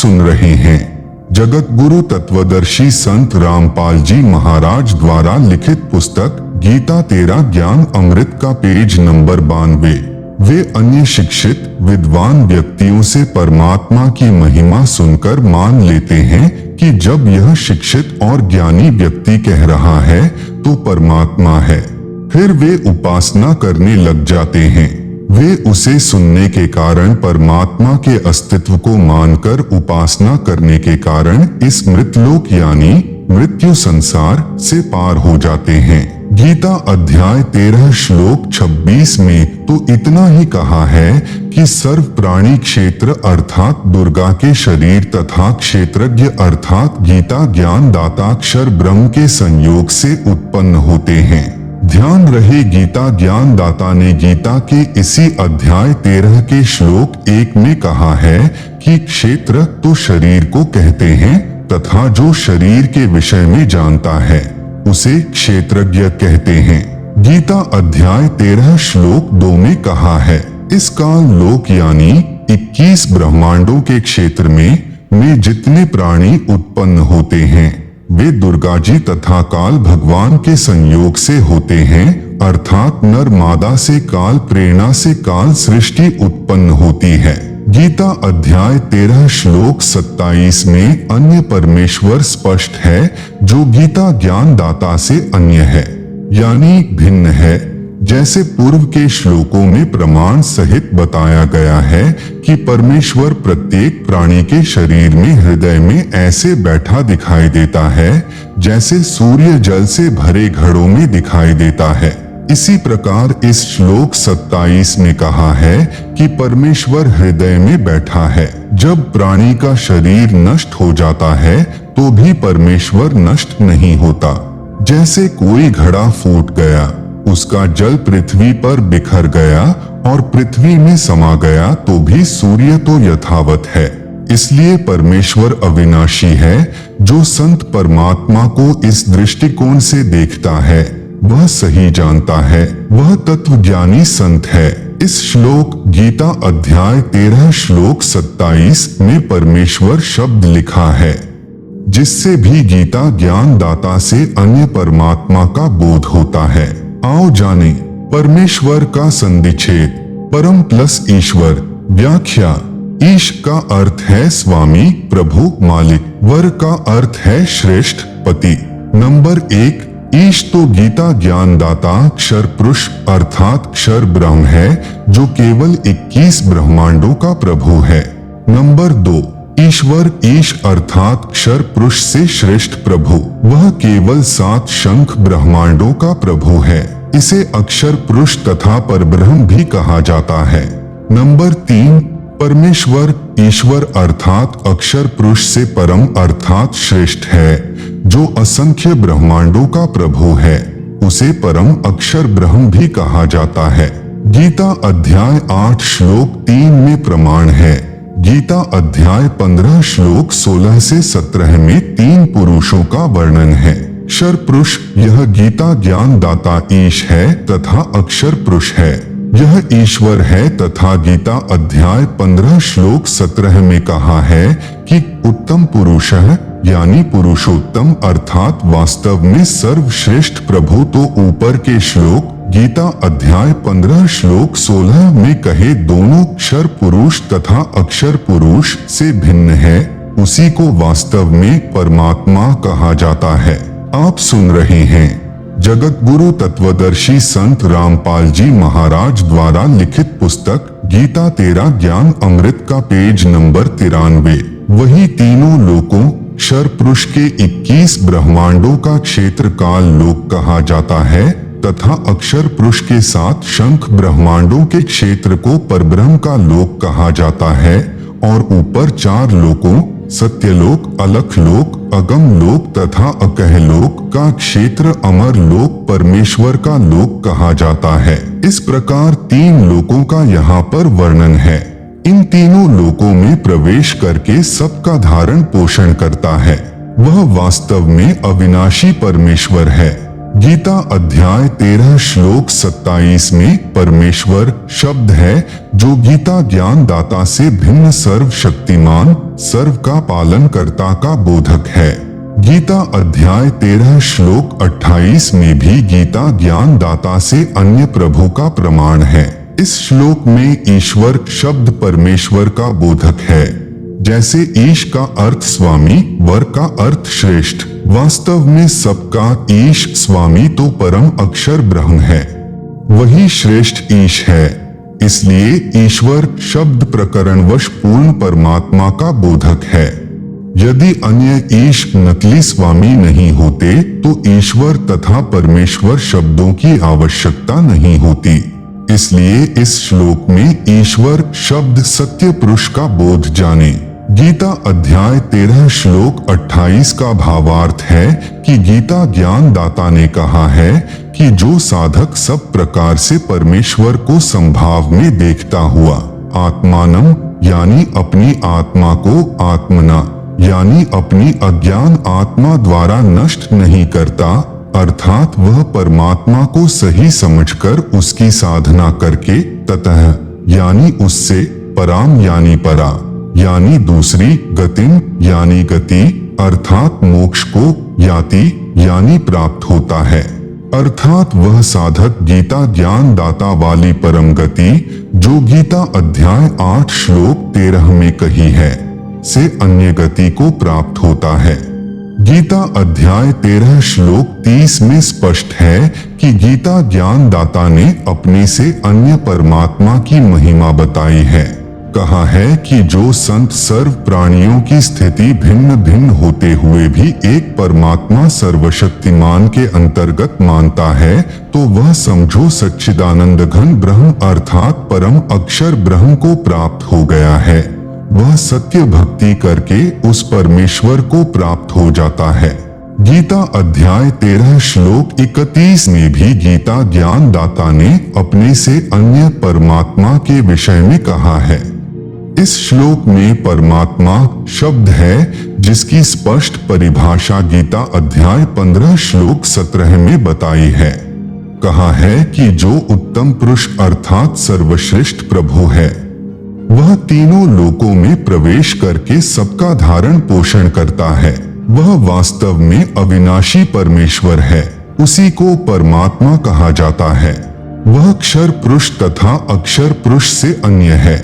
सुन रहे हैं जगत गुरु तत्वदर्शी संत रामपाल जी महाराज द्वारा लिखित पुस्तक गीता तेरा ज्ञान अमृत का पेज नंबर 92। वे अन्य शिक्षित विद्वान व्यक्तियों से परमात्मा की महिमा सुनकर मान लेते हैं कि जब यह शिक्षित और ज्ञानी व्यक्ति कह रहा है तो परमात्मा है। फिर वे उपासना करने लग जाते हैं। वे उसे सुनने के कारण परमात्मा के अस्तित्व को मानकर उपासना करने के कारण इस मृतलोक यानी मृत्यु संसार से पार हो जाते हैं। गीता अध्याय 13 श्लोक 26 में तो इतना ही कहा है कि सर्व प्राणी क्षेत्र अर्थात दुर्गा के शरीर तथा क्षेत्रज्ञ अर्थात गीता ज्ञान दाता अक्षर ब्रह्म के संयोग से उत्पन्न होते हैं। ध्यान रहे गीता ज्ञान दाता ने गीता के इसी अध्याय 13 के श्लोक 1 में कहा है कि क्षेत्र तो शरीर को कहते हैं तथा जो शरीर के विषय में जानता है उसे क्षेत्रज्ञ कहते हैं। गीता अध्याय 13 श्लोक 2 में कहा है इस काल लोक यानी 21 ब्रह्मांडों के क्षेत्र में जितने प्राणी उत्पन्न होते हैं वे दुर्गा जी तथा काल भगवान के संयोग से होते हैं अर्थात नर मादा से काल प्रेरणा से काल सृष्टि उत्पन्न होती है। गीता अध्याय 13 श्लोक 27 में अन्य परमेश्वर स्पष्ट है जो गीता ज्ञान दाता से अन्य है यानी भिन्न है। जैसे पूर्व के श्लोकों में प्रमाण सहित बताया गया है कि परमेश्वर प्रत्येक प्राणी के शरीर में हृदय में ऐसे बैठा दिखाई देता है जैसे सूर्य जल से भरे घड़ों में दिखाई देता है। इसी प्रकार इस श्लोक 27 में कहा है कि परमेश्वर हृदय में बैठा है। जब प्राणी का शरीर नष्ट हो जाता है तो भी परमेश्वर नष्ट नहीं होता। जैसे कोई घड़ा फूट गया उसका जल पृथ्वी पर बिखर गया और पृथ्वी में समा गया तो भी सूर्य तो यथावत है। इसलिए परमेश्वर अविनाशी है। जो संत परमात्मा को इस दृष्टिकोण से देखता है वह सही जानता है, वह तत्वज्ञानी संत है। इस श्लोक गीता अध्याय 13 श्लोक 27 में परमेश्वर शब्द लिखा है जिससे भी गीता ज्ञान दाता से अन्य परमात्मा का बोध होता है। आओ जाने परमेश्वर का संधिच्छेद। परम प्लस ईश्वर। व्याख्या। ईश का अर्थ है स्वामी प्रभु मालिक। वर का अर्थ है श्रेष्ठ पति। नंबर 1 ईश तो गीता ज्ञान दाता अक्षर पुरुष अर्थात अक्षर ब्रह्म है जो केवल 21 ब्रह्मांडों का प्रभु है। नंबर 2 ईश्वर ईश अर्थात अक्षर पुरुष से श्रेष्ठ प्रभु, वह केवल 7 शंख ब्रह्मांडों का प्रभु है। इसे अक्षर पुरुष तथा परब्रह्म भी कहा जाता है। नंबर 3 परमेश्वर ईश्वर अर्थात अक्षर पुरुष से परम अर्थात श्रेष्ठ है जो असंख्य ब्रह्मांडों का प्रभु है, उसे परम अक्षर ब्रह्म भी कहा जाता है। गीता अध्याय 8 श्लोक 3 में प्रमाण है। गीता अध्याय 15 श्लोक 16 से 17 में 3 पुरुषों का वर्णन है। अक्षर पुरुष यह गीता ज्ञान दाता ईश है तथा अक्षर पुरुष है यह ईश्वर है तथा गीता अध्याय 15 श्लोक 17 में कहा है कि उत्तम पुरुष यानी पुरुषोत्तम अर्थात वास्तव में सर्वश्रेष्ठ प्रभु तो ऊपर के श्लोक गीता अध्याय 15 श्लोक 16 में कहे दोनों अक्षर पुरुष तथा अक्षर पुरुष से भिन्न है, उसी को वास्तव में परमात्मा कहा जाता है। आप सुन रहे हैं जगत गुरु तत्वदर्शी संत रामपाल जी महाराज द्वारा लिखित पुस्तक गीता तेरा ज्ञान अमृत का पेज नंबर 93। वही तीनों लोकों अक्षर पुरुष के 21 ब्रह्मांडों का क्षेत्र काल लोक कहा जाता है तथा अक्षर पुरुष के 7 शंख ब्रह्मांडों के क्षेत्र को परब्रह्म का लोक कहा जाता है और ऊपर 4 लोकों सत्यलोक अलख लोक अगम लोक तथा अकह लोक का क्षेत्र अमर लोक परमेश्वर का लोक कहा जाता है। इस प्रकार 3 लोकों का यहाँ पर वर्णन है। इन तीनों लोकों में प्रवेश करके सबका धारण पोषण करता है। वह वास्तव में अविनाशी परमेश्वर है। गीता अध्याय 13 श्लोक 27 में परमेश्वर शब्द है जो गीता ज्ञान दाता से भिन्न सर्वशक्तिमान सर्व का पालन करता का बोधक है। गीता अध्याय 13 श्लोक 28 में भी गीता ज्ञान दाता से अन्य प्रभु का प्रमाण है। इस श्लोक में ईश्वर शब्द परमेश्वर का बोधक है। जैसे ईश का अर्थ स्वामी, वर का अर्थ श्रेष्ठ, वास्तव में सबका ईश स्वामी तो परम अक्षर ब्रह्म है, वही श्रेष्ठ ईश है। इसलिए ईश्वर शब्द प्रकरणवश पूर्ण परमात्मा का बोधक है। यदि अन्य ईश नकली स्वामी नहीं होते तो ईश्वर तथा परमेश्वर शब्दों की आवश्यकता नहीं होती। इसलिए इस श्लोक में ईश्वर शब्द सत्य पुरुष का बोध जाने। गीता अध्याय 13 श्लोक 28 का भावार्थ है कि गीता ज्ञान दाता ने कहा है कि जो साधक सब प्रकार से परमेश्वर को संभाव में देखता हुआ आत्मानम यानी अपनी आत्मा को आत्मना यानी अपनी अज्ञान आत्मा द्वारा नष्ट नहीं करता, अर्थात वह परमात्मा को सही समझकर उसकी साधना करके ततः यानी उससे पराम यानी परा यानी दूसरी गतिम यानी गति अर्थात मोक्ष को याति यानी प्राप्त होता है। अर्थात वह साधक गीता ज्ञान दाता वाली परम गति जो गीता अध्याय 8 श्लोक 13 में कही है से अन्य गति को प्राप्त होता है। गीता अध्याय 13 श्लोक 30 में स्पष्ट है कि गीता ज्ञान दाता ने अपने से अन्य परमात्मा की महिमा बताई है। कहा है कि जो संत सर्व प्राणियों की स्थिति भिन्न भिन्न होते हुए भी एक परमात्मा सर्वशक्तिमान के अंतर्गत मानता है तो वह समझो सच्चिदानंद घन ब्रह्म अर्थात परम अक्षर ब्रह्म को प्राप्त हो गया है। वह सत्य भक्ति करके उस परमेश्वर को प्राप्त हो जाता है। गीता अध्याय 13 श्लोक 31 में भी गीता ज्ञान दाता ने अपने से अन्य परमात्मा के विषय में कहा है। इस श्लोक में परमात्मा शब्द है जिसकी स्पष्ट परिभाषा गीता अध्याय 15 श्लोक 17 में बताई है। कहा है कि जो उत्तम पुरुष अर्थात सर्वश्रेष्ठ प्रभु है वह तीनों लोकों में प्रवेश करके सबका धारण पोषण करता है। वह वास्तव में अविनाशी परमेश्वर है, उसी को परमात्मा कहा जाता है। वह क्षर पुरुष तथा अक्षर पुरुष से अन्य है।